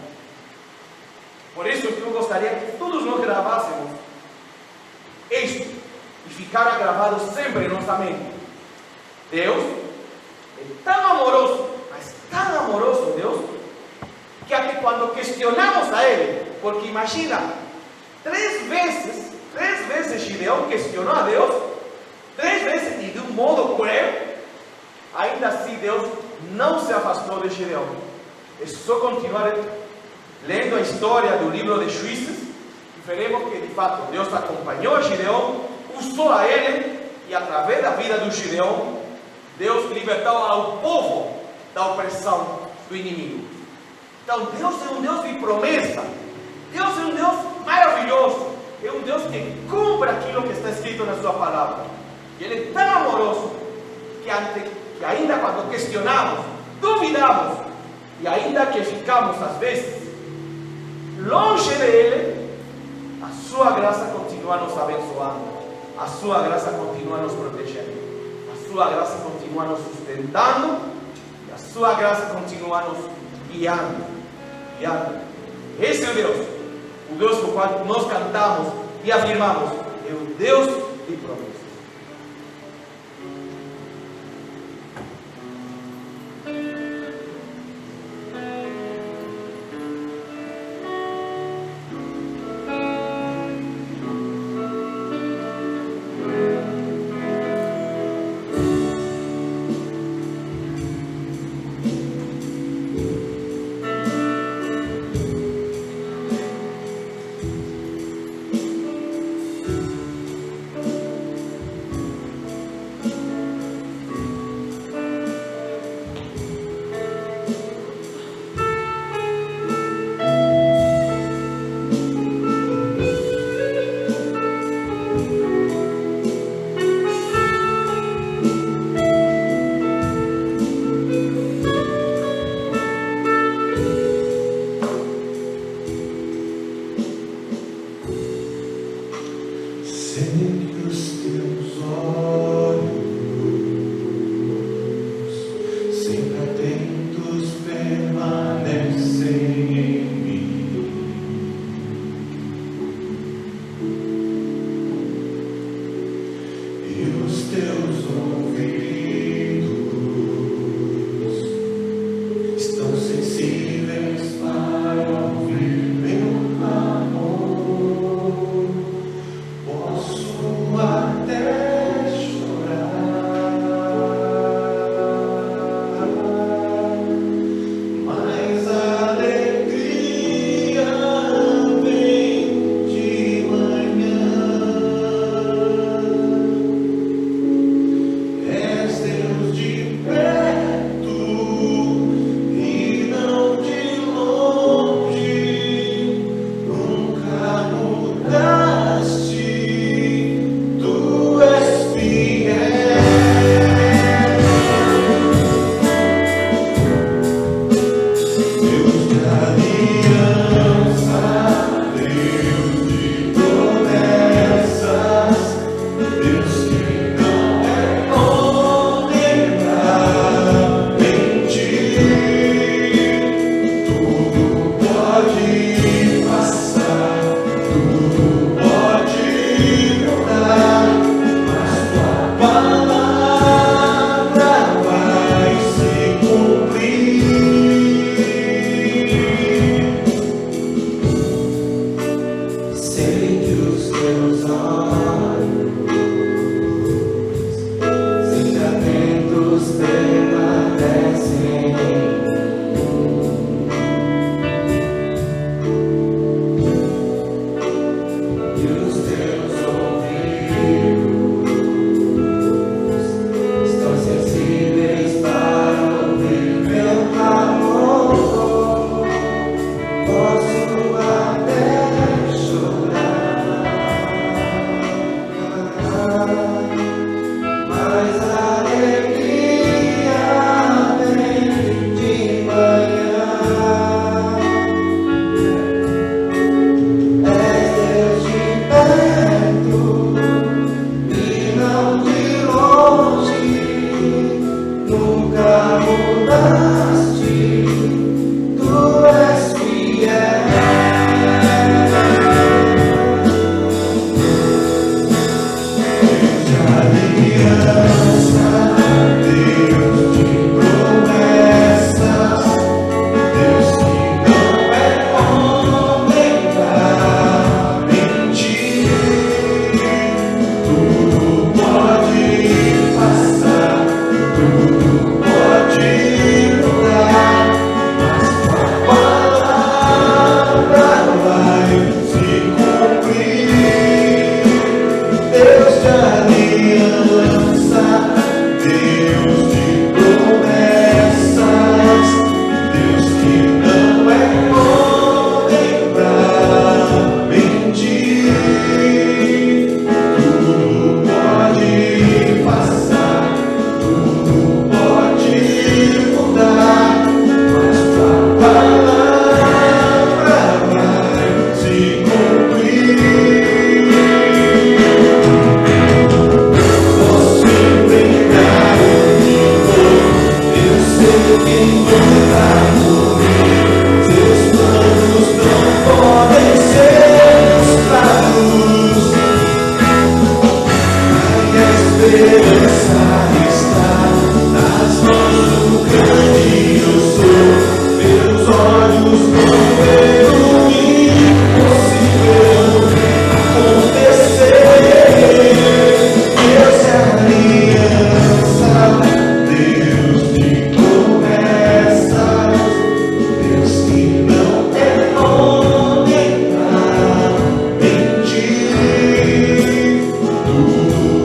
Por isso que eu gostaria que todos nós gravássemos isto e ficara gravado sempre em nossa mente. Deus é tão amoroso, mas tão amoroso Deus, que até quando questionamos a Ele, porque imagina, três vezes Gideão questionou a Deus, 3 vezes e de um modo cruel, ainda assim Deus não se afastou de Gideão. É só continuar lendo a história do livro de Juízes e veremos que de fato Deus acompanhou a Gideão, usou a ele, e através da vida do Gideão Deus libertou ao povo da opressão do inimigo. Então Deus é um Deus de promessa, Deus é um Deus maravilhoso, é um Deus que cumpre aquilo que está escrito na sua palavra. E Ele é tão amoroso que ainda quando questionamos, duvidamos, e ainda que ficamos às vezes longe dele, a sua graça continua nos abençoando, a sua graça continua nos protegendo, a sua graça continua nos sustentando, e a sua graça continua nos guiando. Esse é o Deus com o qual nós cantamos e afirmamos: é o Deus de promessas.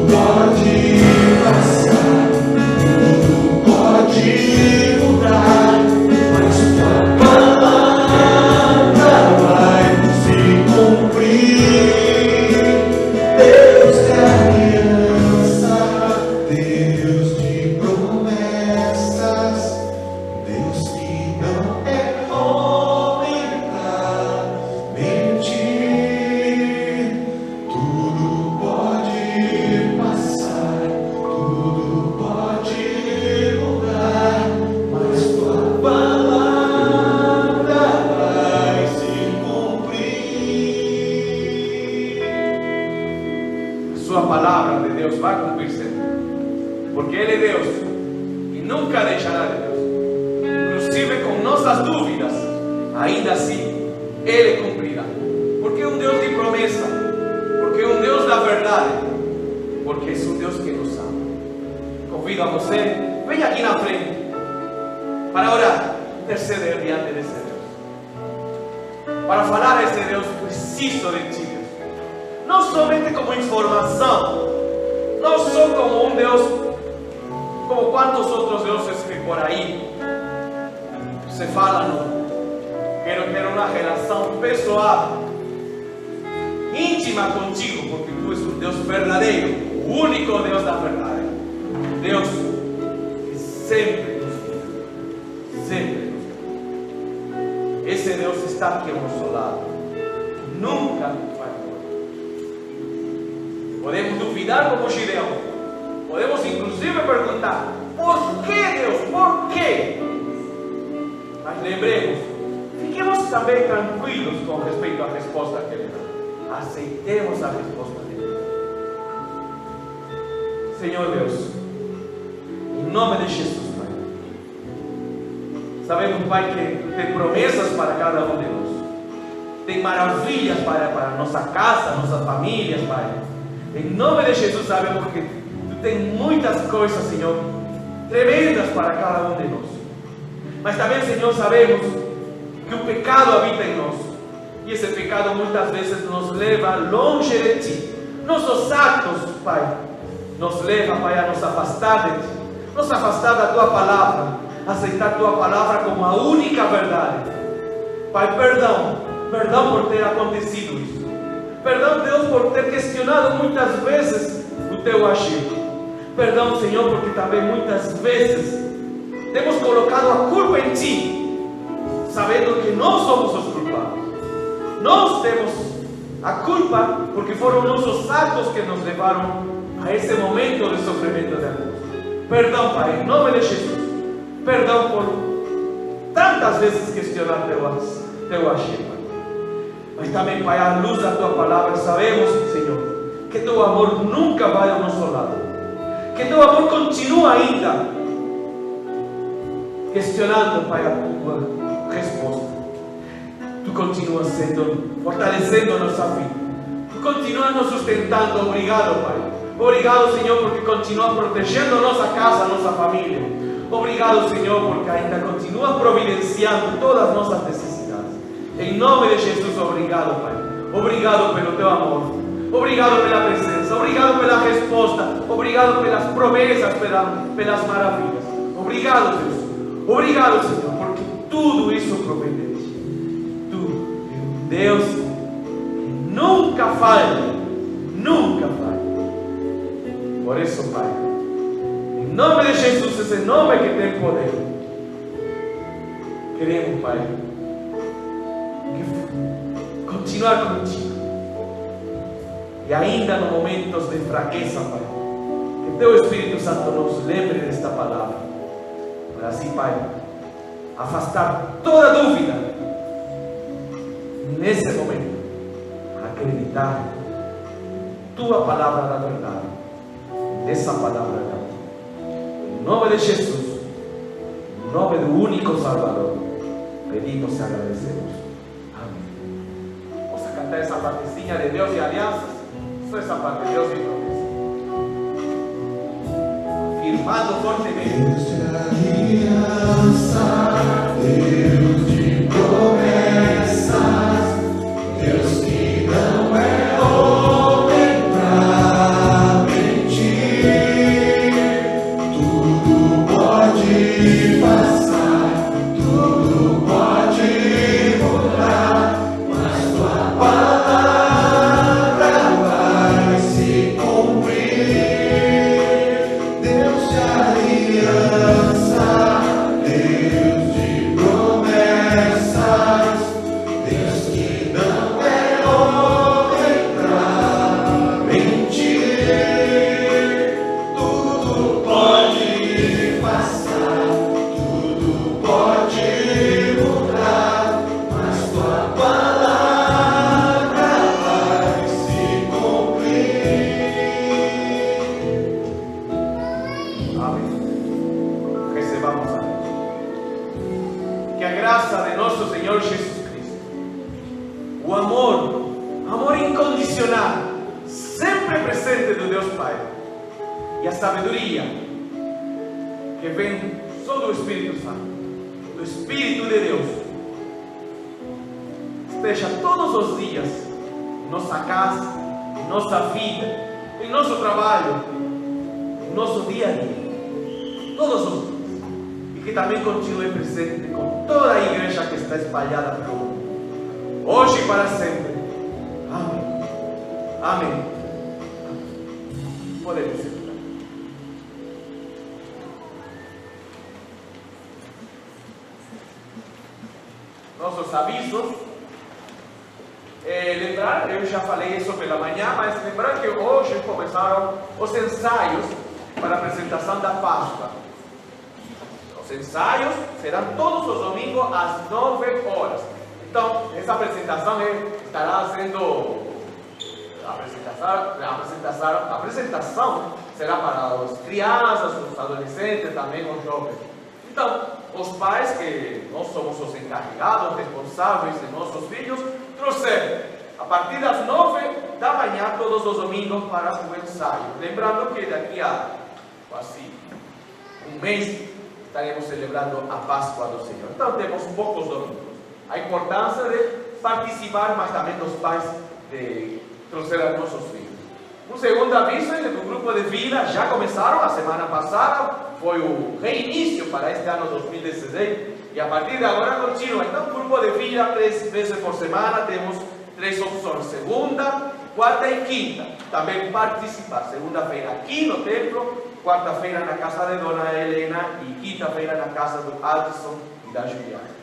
Pode palavra de Deus vai cumprir sempre. Porque Ele é Deus e nunca deixará de Deus. Inclusive com nossas dúvidas, ainda assim, Ele cumprirá. Porque é um Deus de promessa, porque é um Deus da verdade, porque é um Deus que nos ama. Convido a você, venha aqui na frente, para orar, interceder diante desse Deus. Para falar a esse Deus, preciso de ti, Deus. Não somente como informação, não só como um Deus, como quantos outros deuses que por aí se fala, não. Quero ter uma relação pessoal, íntima contigo, porque tu és um Deus verdadeiro, o único Deus da verdade. Deus que sempre nos guia, sempre nos guia. Esse Deus está aqui ao nosso lado, nunca vai embora. Podemos duvidar como Gideão, podemos inclusive perguntar: por que Deus? Por quê? Mas lembremos, fiquemos também tranquilos com respeito à resposta que Ele dá. Aceitemos a resposta dele. Senhor Deus, em nome de Jesus, Pai, sabemos, Pai, que Tu tem promessas para cada um de nós, tem maravilhas para nossa casa, nossas famílias, Pai. Em nome de Jesus, sabemos que Tu tem muitas coisas, Senhor, tremendas para cada um de nós. Mas também, Senhor, sabemos que o pecado habita em nós. E esse pecado muitas vezes nos leva longe de Ti. Nossos atos, Pai, nos leva, Pai, a nos afastar de Ti. Nos afastar da Tua palavra. Aceitar Tua palavra como a única verdade. Pai, perdão. Perdão por ter acontecido isso. Perdão, Deus, por ter questionado muitas vezes o Teu agir. Perdão, Senhor, porque também muitas vezes temos colocado a culpa em Ti, sabendo que nós somos os culpados. Nós temos a culpa porque foram nossos atos que nos levaram a esse momento de sofrimento de angústia. Perdão, Pai, em nome de Jesus. Perdão por tantas vezes questionar Teu agir, Pai. Mas também, Pai, à luz da Tua palavra, sabemos, Senhor, que Teu amor nunca vai ao nosso lado. Que Teu amor continua ainda questionando, Pai, a Tua resposta. Tu continuas fortalecendo a nossa vida. Tu continuas nos sustentando. Obrigado, Pai. Obrigado, Senhor, porque continua protegendo a nossa casa, a nossa família. Obrigado, Senhor, porque ainda continua providenciando todas as nossas necessidades. Em nome de Jesus, obrigado, Pai. Obrigado pelo Teu amor. Obrigado pela presença. Obrigado pela resposta. Obrigado pelas promessas, pelas maravilhas. Obrigado, Deus. Obrigado, Senhor, porque tudo isso provém de Ti. Deus que nunca falha, nunca falha. Por isso, Pai, em nome de Jesus, esse nome que tem poder, queremos, Pai, continuar contigo. E ainda nos momentos de fraqueza, Pai, que Teu Espírito Santo nos lembre desta palavra, para assim, Pai, afastar toda dúvida. Nesse momento, acreditar Tua palavra da verdade, nessa palavra da verdade. Em nome de Jesus, em nome do único Salvador, pedimos e agradecemos. Amém. Vamos a cantar essa partezinha de Deus e alianças, só essa parte de Deus e promessas. Afirmando fortemente. Deus de aliança, Deus de promessas. Deus que não é homem pra mentir, tudo pode passar, tudo pode mudar, mas Tua palavra vai se cumprir. Deus de aliança, Deus de promessas. e a sabedoria que vem só do Espírito Santo, do Espírito de Deus, esteja todos os dias em nossa casa, em nossa vida, em nosso trabalho, em nosso dia a dia, todos os dias, e que também continue presente com toda a igreja que está espalhada pelo mundo, hoje e para sempre. Amém. Amém. Podemos sentar. Nossos avisos. Lembrar, eu já falei isso pela manhã, mas lembrar que hoje começaram os ensaios para a apresentação da Páscoa. Os ensaios serão todos os domingos às 9 horas. Então, essa apresentação estará sendo... A apresentação será para as crianças, os adolescentes, também os jovens. Então, os pais, que nós somos os encarregados, responsáveis de nossos filhos, trouxeram a partir das 9 da manhã, todos os domingos, para o ensaio. Lembrando que daqui a quase um mês estaremos celebrando a Páscoa do Senhor. Então, temos poucos domingos. A importância de participar, mas também dos pais de trouxer a nossos filhos. Um segundo aviso é que o grupo de vida já começaram a semana passada, foi o reinício para este ano 2016, e a partir de agora continua. Então, grupo de vida 3 vezes por semana, temos 3 opções: segunda, quarta e quinta. Também participar, segunda-feira aqui no templo, quarta-feira na casa de Dona Helena e quinta-feira na casa do Adson e da Juliana.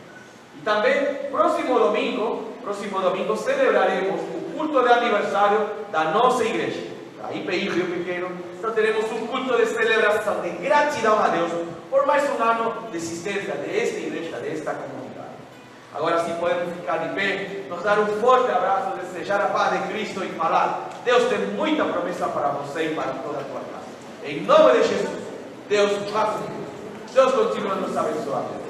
E também, próximo domingo celebraremos o culto de aniversário da nossa igreja, da IPI Rio Pequeno. Então teremos um culto de celebração, de gratidão a Deus por mais um ano de existência desta igreja, desta comunidade. Agora sim, podemos ficar de pé, nos dar um forte abraço, desejar a paz de Cristo e falar: Deus tem muita promessa para você e para toda a tua casa. Em nome de Jesus, Deus continua nos abençoando.